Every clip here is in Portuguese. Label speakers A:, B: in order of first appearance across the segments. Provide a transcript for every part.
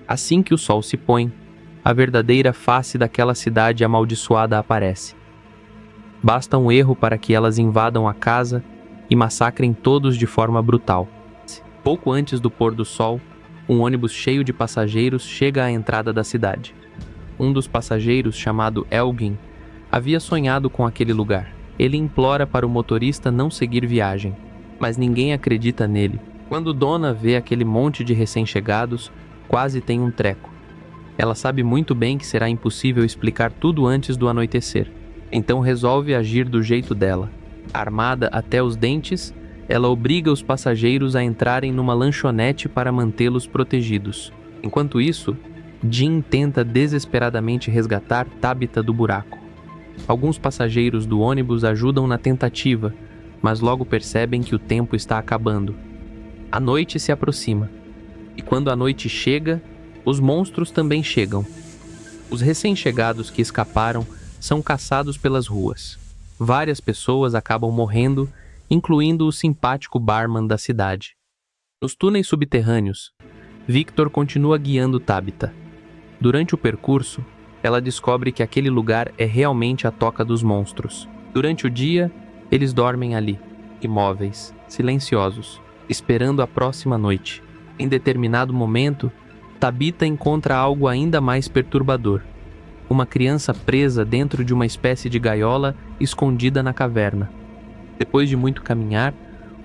A: Assim que o sol se põe, a verdadeira face daquela cidade amaldiçoada aparece. Basta um erro para que elas invadam a casa e massacrem todos de forma brutal. Pouco antes do pôr do sol, um ônibus cheio de passageiros chega à entrada da cidade. Um dos passageiros, chamado Elgin, havia sonhado com aquele lugar. Ele implora para o motorista não seguir viagem, mas ninguém acredita nele. Quando Donna vê aquele monte de recém-chegados, quase tem um treco. Ela sabe muito bem que será impossível explicar tudo antes do anoitecer. Então resolve agir do jeito dela. Armada até os dentes, ela obriga os passageiros a entrarem numa lanchonete para mantê-los protegidos. Enquanto isso, Jim tenta desesperadamente resgatar Tabitha do buraco. Alguns passageiros do ônibus ajudam na tentativa, mas logo percebem que o tempo está acabando. A noite se aproxima, e quando a noite chega, os monstros também chegam. Os recém-chegados que escaparam são caçados pelas ruas. Várias pessoas acabam morrendo, incluindo o simpático barman da cidade. Nos túneis subterrâneos, Victor continua guiando Tabitha. Durante o percurso, ela descobre que aquele lugar é realmente a toca dos monstros. Durante o dia, eles dormem ali, imóveis, silenciosos, esperando a próxima noite. Em determinado momento, Tabitha encontra algo ainda mais perturbador. Uma criança presa dentro de uma espécie de gaiola escondida na caverna. Depois de muito caminhar,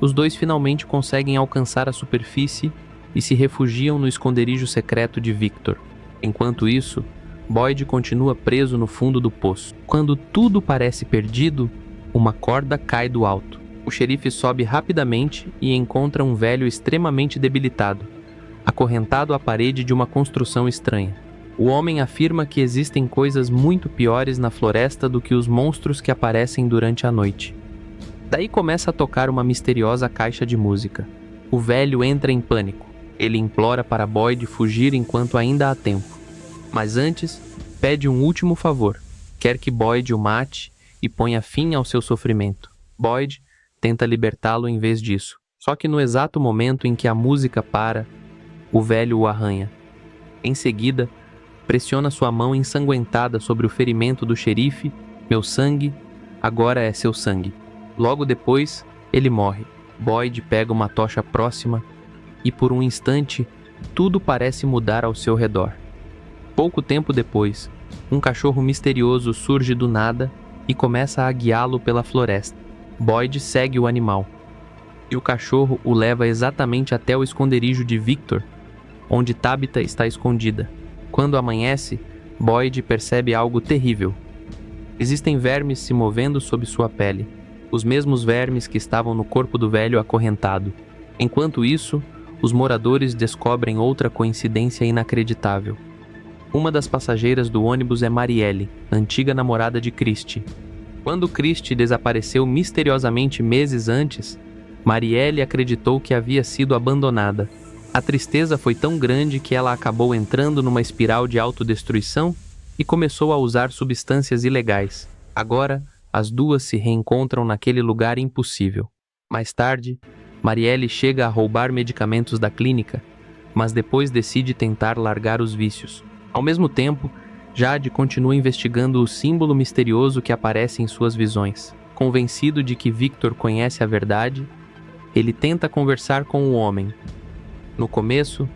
A: os dois finalmente conseguem alcançar a superfície e se refugiam no esconderijo secreto de Victor. Enquanto isso, Boyd continua preso no fundo do poço. Quando tudo parece perdido, uma corda cai do alto. O xerife sobe rapidamente e encontra um velho extremamente debilitado, acorrentado à parede de uma construção estranha. O homem afirma que existem coisas muito piores na floresta do que os monstros que aparecem durante a noite. Daí começa a tocar uma misteriosa caixa de música. O velho entra em pânico. Ele implora para Boyd fugir enquanto ainda há tempo. Mas antes, pede um último favor. Quer que Boyd o mate e ponha fim ao seu sofrimento. Boyd tenta libertá-lo em vez disso. Só que no exato momento em que a música para, o velho o arranha. Em seguida, pressiona sua mão ensanguentada sobre o ferimento do xerife. Meu sangue, agora é seu sangue. Logo depois, ele morre. Boyd pega uma tocha próxima e por um instante, tudo parece mudar ao seu redor. Pouco tempo depois, um cachorro misterioso surge do nada e começa a guiá-lo pela floresta. Boyd segue o animal, e o cachorro o leva exatamente até o esconderijo de Victor, onde Tabitha está escondida. Quando amanhece, Boyd percebe algo terrível. Existem vermes se movendo sob sua pele, os mesmos vermes que estavam no corpo do velho acorrentado. Enquanto isso, os moradores descobrem outra coincidência inacreditável. Uma das passageiras do ônibus é Marielle, antiga namorada de Christie. Quando Christie desapareceu misteriosamente meses antes, Marielle acreditou que havia sido abandonada. A tristeza foi tão grande que ela acabou entrando numa espiral de autodestruição e começou a usar substâncias ilegais. Agora, as duas se reencontram naquele lugar impossível. Mais tarde, Marielle chega a roubar medicamentos da clínica, mas depois decide tentar largar os vícios. Ao mesmo tempo, Jade continua investigando o símbolo misterioso que aparece em suas visões. Convencido de que Victor conhece a verdade, ele tenta conversar com o homem. No começo,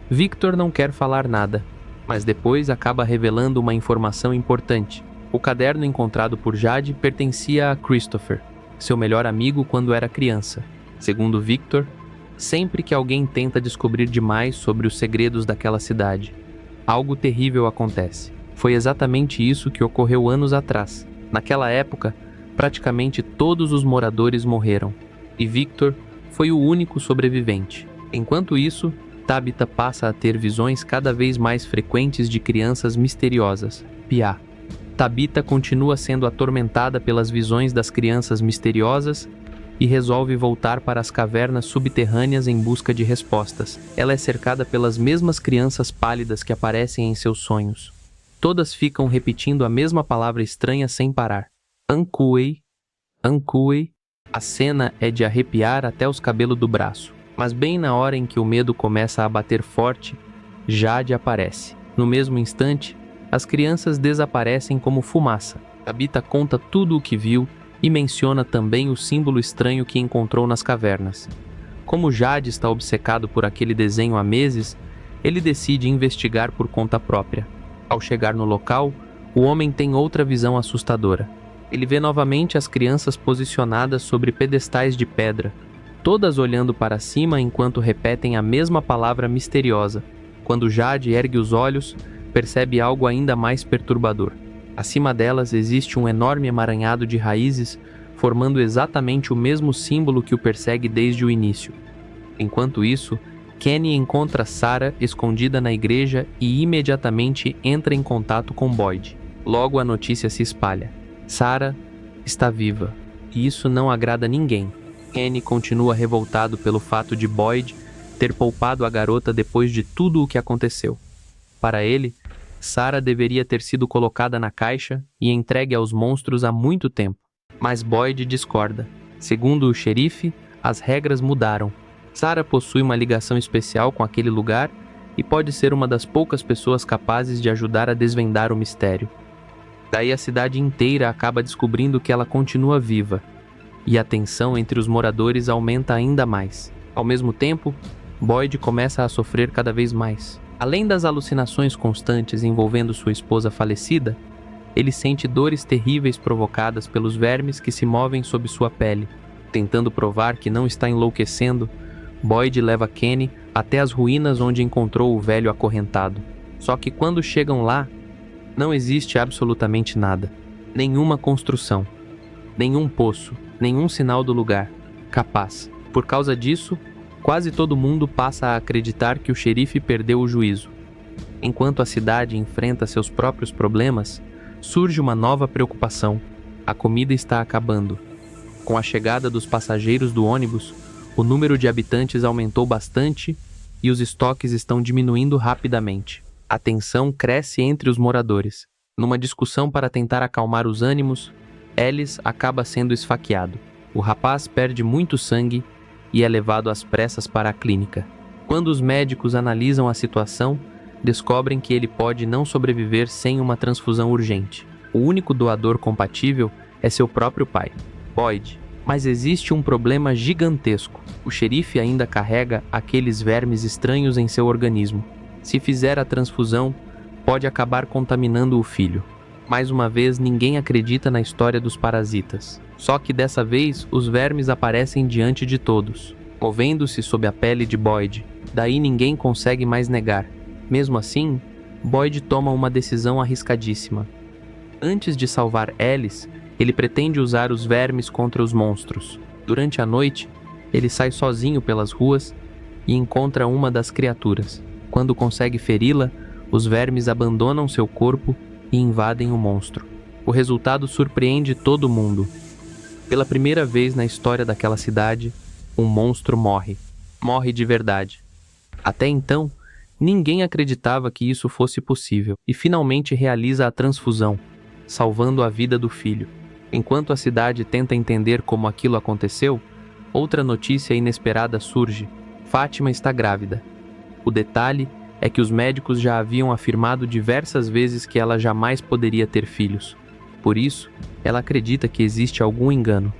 A: Victor não quer falar nada, mas depois acaba revelando uma informação importante. O caderno encontrado por Jade pertencia a Christopher, seu melhor amigo quando era criança. Segundo Victor, sempre que alguém tenta descobrir demais sobre os segredos daquela cidade, algo terrível acontece. Foi exatamente isso que ocorreu anos atrás. Naquela época, praticamente todos os moradores morreram, e Victor foi o único sobrevivente. Enquanto isso, Tabitha passa a ter visões cada vez mais frequentes de crianças misteriosas. Piá. Tabitha continua sendo atormentada pelas visões das crianças misteriosas e resolve voltar para as cavernas subterrâneas em busca de respostas. Ela é cercada pelas mesmas crianças pálidas que aparecem em seus sonhos. Todas ficam repetindo a mesma palavra estranha sem parar. Ankuei, Ankuei. A cena é de arrepiar até os cabelos do braço. Mas bem na hora em que o medo começa a bater forte, Jade aparece. No mesmo instante, as crianças desaparecem como fumaça. Tabitha conta tudo o que viu e menciona também o símbolo estranho que encontrou nas cavernas. Como Jade está obcecado por aquele desenho há meses, ele decide investigar por conta própria. Ao chegar no local, o homem tem outra visão assustadora. Ele vê novamente as crianças posicionadas sobre pedestais de pedra, todas olhando para cima enquanto repetem a mesma palavra misteriosa. Quando Jade ergue os olhos, percebe algo ainda mais perturbador. Acima delas existe um enorme emaranhado de raízes, formando exatamente o mesmo símbolo que o persegue desde o início. Enquanto isso, Kenny encontra Sarah escondida na igreja e imediatamente entra em contato com Boyd. Logo a notícia se espalha. Sarah está viva, e isso não agrada ninguém. Kenny continua revoltado pelo fato de Boyd ter poupado a garota depois de tudo o que aconteceu. Para ele, Sarah deveria ter sido colocada na caixa e entregue aos monstros há muito tempo. Mas Boyd discorda. Segundo o xerife, as regras mudaram. Sarah possui uma ligação especial com aquele lugar e pode ser uma das poucas pessoas capazes de ajudar a desvendar o mistério. Daí a cidade inteira acaba descobrindo que ela continua viva, e a tensão entre os moradores aumenta ainda mais. Ao mesmo tempo, Boyd começa a sofrer cada vez mais. Além das alucinações constantes envolvendo sua esposa falecida, ele sente dores terríveis provocadas pelos vermes que se movem sob sua pele. Tentando provar que não está enlouquecendo, Boyd leva Kenny até as ruínas onde encontrou o velho acorrentado. Só que quando chegam lá, não existe absolutamente nada. Nenhuma construção, nenhum poço, nenhum sinal do lugar. Capaz. Por causa disso, quase todo mundo passa a acreditar que o xerife perdeu o juízo. Enquanto a cidade enfrenta seus próprios problemas, surge uma nova preocupação. A comida está acabando. Com a chegada dos passageiros do ônibus, o número de habitantes aumentou bastante e os estoques estão diminuindo rapidamente. A tensão cresce entre os moradores. Numa discussão para tentar acalmar os ânimos, Ellis acaba sendo esfaqueado. O rapaz perde muito sangue e é levado às pressas para a clínica. Quando os médicos analisam a situação, descobrem que ele pode não sobreviver sem uma transfusão urgente. O único doador compatível é seu próprio pai, Boyd. Mas existe um problema gigantesco. O xerife ainda carrega aqueles vermes estranhos em seu organismo. Se fizer a transfusão, pode acabar contaminando o filho. Mais uma vez, ninguém acredita na história dos parasitas. Só que dessa vez, os vermes aparecem diante de todos, movendo-se sob a pele de Boyd. Daí ninguém consegue mais negar. Mesmo assim, Boyd toma uma decisão arriscadíssima. Antes de salvar Ellis, ele pretende usar os vermes contra os monstros. Durante a noite, ele sai sozinho pelas ruas e encontra uma das criaturas. Quando consegue feri-la, os vermes abandonam seu corpo e invadem o monstro. O resultado surpreende todo mundo. Pela primeira vez na história daquela cidade, um monstro morre. Morre de verdade. Até então, ninguém acreditava que isso fosse possível e finalmente realiza a transfusão, salvando a vida do filho. Enquanto a cidade tenta entender como aquilo aconteceu, outra notícia inesperada surge. Fátima está grávida. O detalhe é que os médicos já haviam afirmado diversas vezes que ela jamais poderia ter filhos. Por isso, ela acredita que existe algum engano.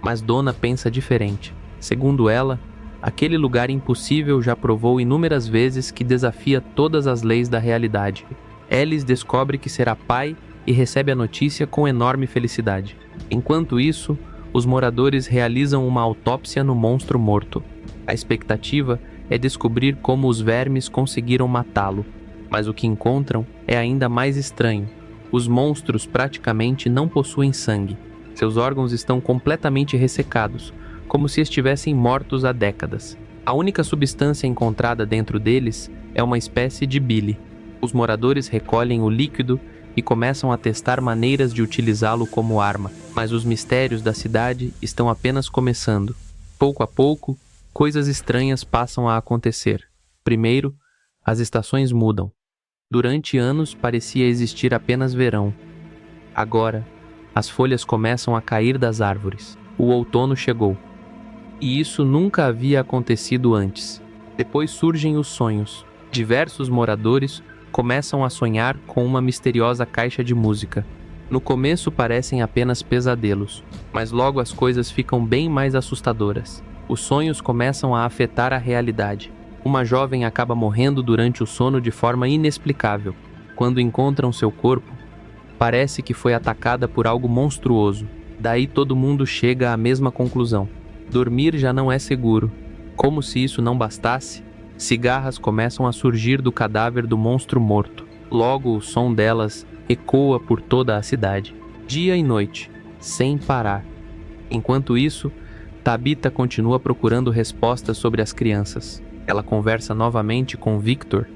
A: Mas Donna pensa diferente. Segundo ela, aquele lugar impossível já provou inúmeras vezes que desafia todas as leis da realidade. Ellis descobre que será pai e recebe a notícia com enorme felicidade. Enquanto isso, os moradores realizam uma autópsia no monstro morto. A expectativa é descobrir como os vermes conseguiram matá-lo, mas o que encontram é ainda mais estranho. Os monstros praticamente não possuem sangue. Seus órgãos estão completamente ressecados, como se estivessem mortos há décadas. A única substância encontrada dentro deles é uma espécie de bile. Os moradores recolhem o líquido e começam a testar maneiras de utilizá-lo como arma, mas os mistérios da cidade estão apenas começando. Pouco a pouco, coisas estranhas passam a acontecer. Primeiro, as estações mudam. Durante anos parecia existir apenas verão. Agora, as folhas começam a cair das árvores. O outono chegou. E isso nunca havia acontecido antes. Depois surgem os sonhos. Diversos moradores começam a sonhar com uma misteriosa caixa de música. No começo parecem apenas pesadelos, mas logo as coisas ficam bem mais assustadoras. Os sonhos começam a afetar a realidade. Uma jovem acaba morrendo durante o sono de forma inexplicável. Quando encontram seu corpo, parece que foi atacada por algo monstruoso. Daí todo mundo chega à mesma conclusão: dormir já não é seguro. Como se isso não bastasse, cigarras começam a surgir do cadáver do monstro morto. Logo o som delas ecoa por toda a cidade, dia e noite, sem parar. Enquanto isso, Tabitha continua procurando respostas sobre as crianças. Ela conversa novamente com Victor.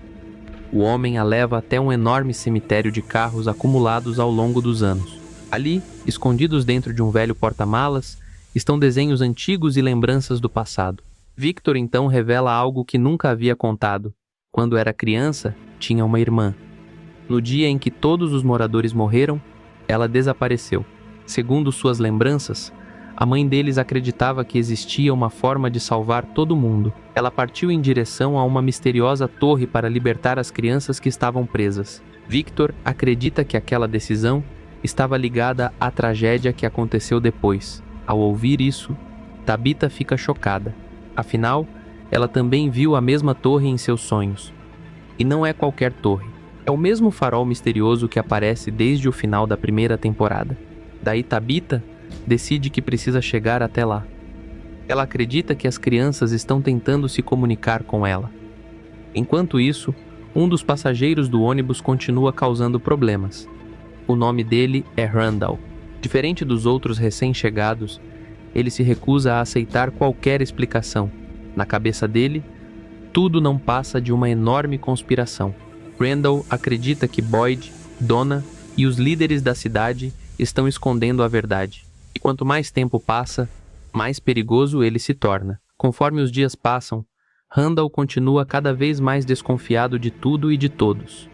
A: O homem a leva até um enorme cemitério de carros acumulados ao longo dos anos. Ali, escondidos dentro de um velho porta-malas, estão desenhos antigos e lembranças do passado. Victor então revela algo que nunca havia contado. Quando era criança, tinha uma irmã. No dia em que todos os moradores morreram, ela desapareceu. Segundo suas lembranças, a mãe deles acreditava que existia uma forma de salvar todo mundo. Ela partiu em direção a uma misteriosa torre para libertar as crianças que estavam presas. Victor acredita que aquela decisão estava ligada à tragédia que aconteceu depois. Ao ouvir isso, Tabitha fica chocada. Afinal, ela também viu a mesma torre em seus sonhos. E não é qualquer torre. É o mesmo farol misterioso que aparece desde o final da primeira temporada. Daí Tabitha decide que precisa chegar até lá. Ela acredita que as crianças estão tentando se comunicar com ela. Enquanto isso, um dos passageiros do ônibus continua causando problemas. O nome dele é Randall. Diferente dos outros recém-chegados, ele se recusa a aceitar qualquer explicação. Na cabeça dele, tudo não passa de uma enorme conspiração. Randall acredita que Boyd, Donna e os líderes da cidade estão escondendo a verdade. E quanto mais tempo passa, mais perigoso ele se torna. Conforme os dias passam, Randall continua cada vez mais desconfiado de tudo e de todos.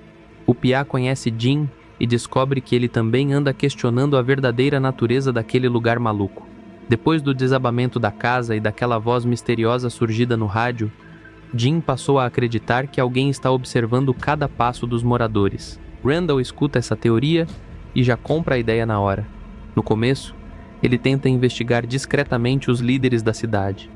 A: O Piá conhece Jim e descobre que ele também anda questionando a verdadeira natureza daquele lugar maluco. Depois do desabamento da casa e daquela voz misteriosa surgida no rádio, Jim passou a acreditar que alguém está observando cada passo dos moradores. Randall escuta essa teoria e já compra a ideia na hora. No começo, ele tenta investigar discretamente os líderes da cidade,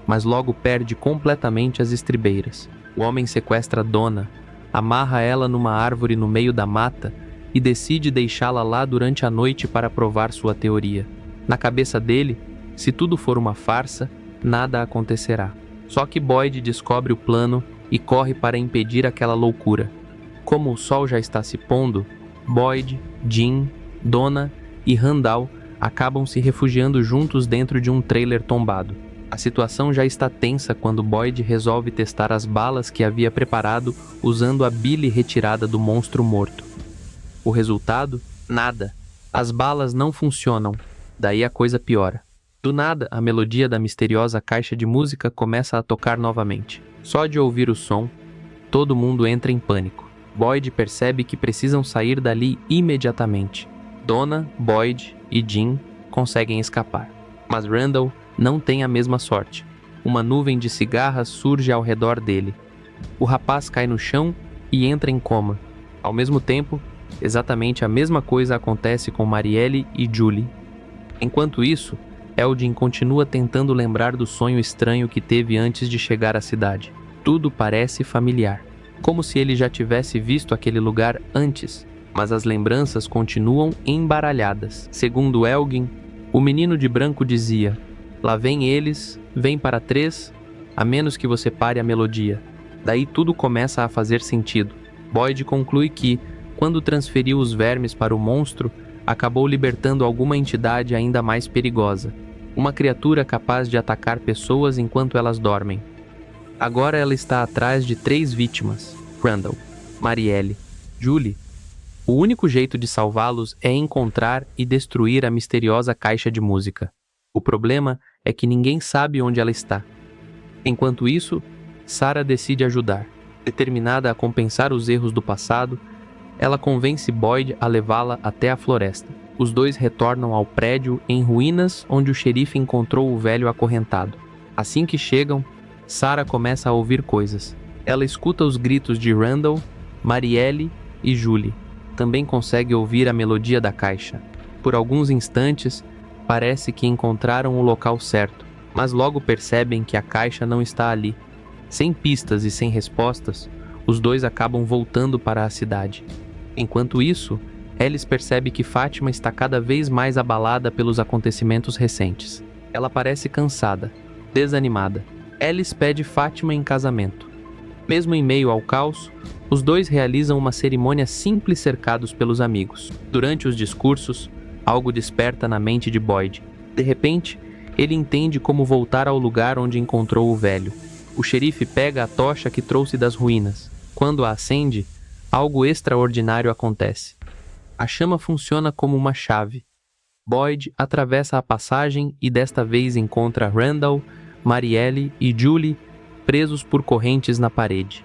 A: mas logo perde completamente as estribeiras. O homem sequestra Donna, amarra ela numa árvore no meio da mata e decide deixá-la lá durante a noite para provar sua teoria. Na cabeça dele, se tudo for uma farsa, nada acontecerá. Só que Boyd descobre o plano e corre para impedir aquela loucura. Como o sol já está se pondo, Boyd, Jim, Donna e Randall acabam se refugiando juntos dentro de um trailer tombado. A situação já está tensa quando Boyd resolve testar as balas que havia preparado usando a bile retirada do monstro morto. O resultado? Nada. As balas não funcionam. Daí a coisa piora. Do nada, a melodia da misteriosa caixa de música começa a tocar novamente. Só de ouvir o som, todo mundo entra em pânico. Boyd percebe que precisam sair dali imediatamente. Donna, Boyd e Jim conseguem escapar. Mas Randall não tem a mesma sorte. Uma nuvem de cigarras surge ao redor dele. O rapaz cai no chão e entra em coma. Ao mesmo tempo, exatamente a mesma coisa acontece com Marielle e Julie. Enquanto isso, Eldin continua tentando lembrar do sonho estranho que teve antes de chegar à cidade. Tudo parece familiar, como se ele já tivesse visto aquele lugar antes, mas as lembranças continuam embaralhadas. Segundo Elgin, o menino de branco dizia: "Lá vem eles, vem para 3, a menos que você pare a melodia." Daí tudo começa a fazer sentido. Boyd conclui que, quando transferiu os vermes para o monstro, acabou libertando alguma entidade ainda mais perigosa. Uma criatura capaz de atacar pessoas enquanto elas dormem. Agora ela está atrás de 3 vítimas: Randall, Marielle, Julie. O único jeito de salvá-los é encontrar e destruir a misteriosa caixa de música. O problema é que ninguém sabe onde ela está. Enquanto isso, Sarah decide ajudar. Determinada a compensar os erros do passado, ela convence Boyd a levá-la até a floresta. Os dois retornam ao prédio em ruínas onde o xerife encontrou o velho acorrentado. Assim que chegam, Sarah começa a ouvir coisas. Ela escuta os gritos de Randall, Marielle e Julie. Também consegue ouvir a melodia da caixa. Por alguns instantes, parece que encontraram o local certo, mas logo percebem que a caixa não está ali. Sem pistas e sem respostas, os dois acabam voltando para a cidade. Enquanto isso, Alice percebe que Fátima está cada vez mais abalada pelos acontecimentos recentes. Ela parece cansada, desanimada. Alice pede Fátima em casamento. Mesmo em meio ao caos, os dois realizam uma cerimônia simples cercados pelos amigos. Durante os discursos, algo desperta na mente de Boyd. De repente, ele entende como voltar ao lugar onde encontrou o velho. O xerife pega a tocha que trouxe das ruínas. Quando a acende, algo extraordinário acontece. A chama funciona como uma chave. Boyd atravessa a passagem e desta vez encontra Randall, Marielle e Julie presos por correntes na parede.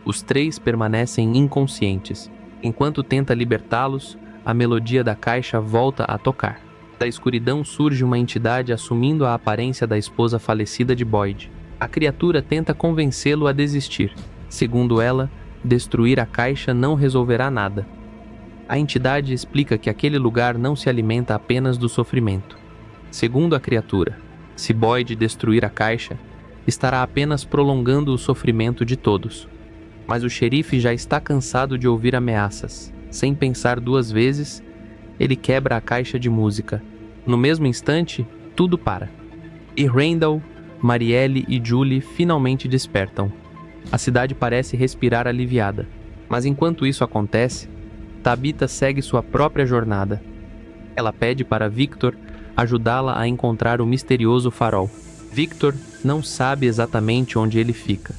A: Os três permanecem inconscientes. Enquanto tenta libertá-los, a melodia da caixa volta a tocar. Da escuridão surge uma entidade assumindo a aparência da esposa falecida de Boyd. A criatura tenta convencê-lo a desistir. Segundo ela, destruir a caixa não resolverá nada. A entidade explica que aquele lugar não se alimenta apenas do sofrimento. Segundo a criatura, se Boyd destruir a caixa, estará apenas prolongando o sofrimento de todos. Mas o xerife já está cansado de ouvir ameaças. Sem pensar duas vezes, ele quebra a caixa de música. No mesmo instante, tudo para. E Randall, Marielle e Julie finalmente despertam. A cidade parece respirar aliviada. Mas enquanto isso acontece, Tabitha segue sua própria jornada. Ela pede para Victor ajudá-la a encontrar o misterioso farol. Victor não sabe exatamente onde ele fica,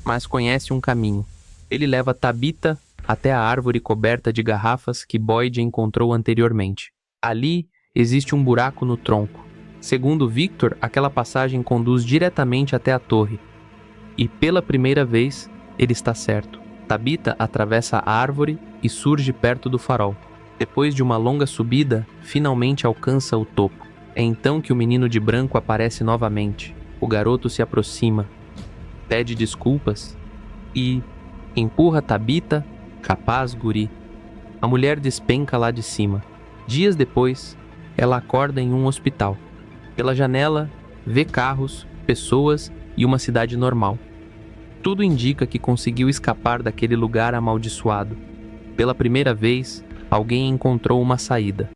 A: mas conhece um caminho. Ele leva Tabitha até a árvore coberta de garrafas que Boyd encontrou anteriormente. Ali existe um buraco no tronco. Segundo Victor, aquela passagem conduz diretamente até a torre. E pela primeira vez, ele está certo. Tabitha atravessa a árvore e surge perto do farol. Depois de uma longa subida, finalmente alcança o topo. É então que o menino de branco aparece novamente. O garoto se aproxima, pede desculpas e empurra Tabitha. Capaz, guri. A mulher despenca lá de cima. Dias depois, ela acorda em um hospital. Pela janela, vê carros, pessoas e uma cidade normal. Tudo indica que conseguiu escapar daquele lugar amaldiçoado. Pela primeira vez, alguém encontrou uma saída.